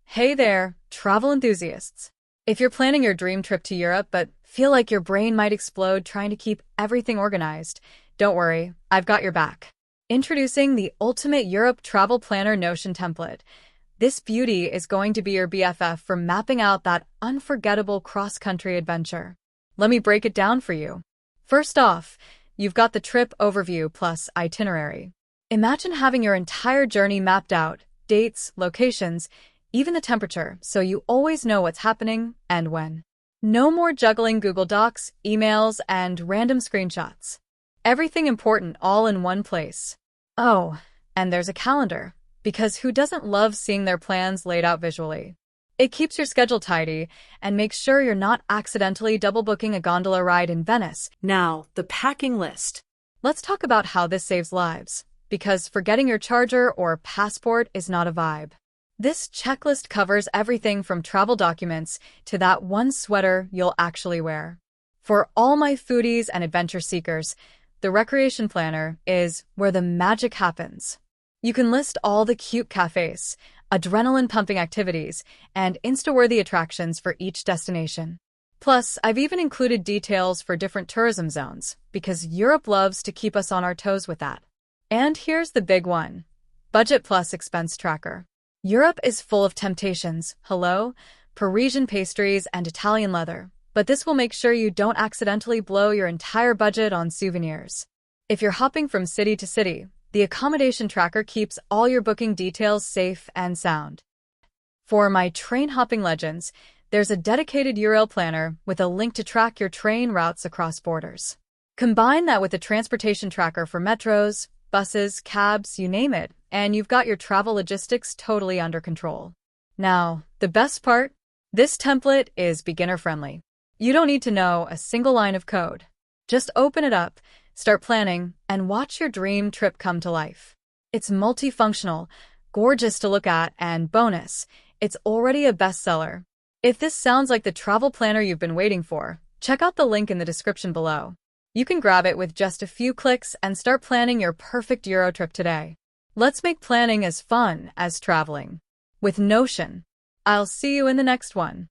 Hey there, travel enthusiasts. If you're planning your dream trip to Europe but feel like your brain might explode trying to keep everything organized, don't worry, I've got your back. Introducing the Ultimate Europe Travel Planner Notion template. This beauty is going to be your BFF for mapping out that unforgettable cross-country adventure. Let me break it down for you. First off, you've got the trip overview plus itinerary. Imagine having your entire journey mapped out, dates, locations, even the temperature, so you always know what's happening and when. No more juggling Google Docs, emails, and random screenshots. Everything important all in one place. Oh, and there's a calendar, because who doesn't love seeing their plans laid out visually? It keeps your schedule tidy and makes sure you're not accidentally double booking a gondola ride in Venice. Now, the packing list. Let's talk about how this saves lives, because forgetting your charger or passport is not a vibe. This checklist covers everything from travel documents to that one sweater you'll actually wear. For all my foodies and adventure seekers, the Recreation Planner is where the magic happens. You can list all the cute cafes, adrenaline-pumping activities, and Insta-worthy attractions for each destination. Plus, I've even included details for different tourism zones, because Europe loves to keep us on our toes with that. And here's the big one: Budget Plus Expense Tracker. Europe is full of temptations, hello, Parisian pastries and Italian leather, but this will make sure you don't accidentally blow your entire budget on souvenirs. If you're hopping from city to city, the accommodation tracker keeps all your booking details safe and sound. For my train hopping legends, there's a dedicated URL planner with a link to track your train routes across borders. Combine that with a transportation tracker for metros, buses, cabs, you name it, and you've got your travel logistics totally under control. Now, the best part? This template is beginner-friendly. You don't need to know a single line of code. Just open it up, start planning, and watch your dream trip come to life. It's multifunctional, gorgeous to look at, and bonus, it's already a bestseller. If this sounds like the travel planner you've been waiting for, check out the link in the description below. You can grab it with just a few clicks and start planning your perfect Euro trip today. Let's make planning as fun as traveling with Notion. I'll see you in the next one.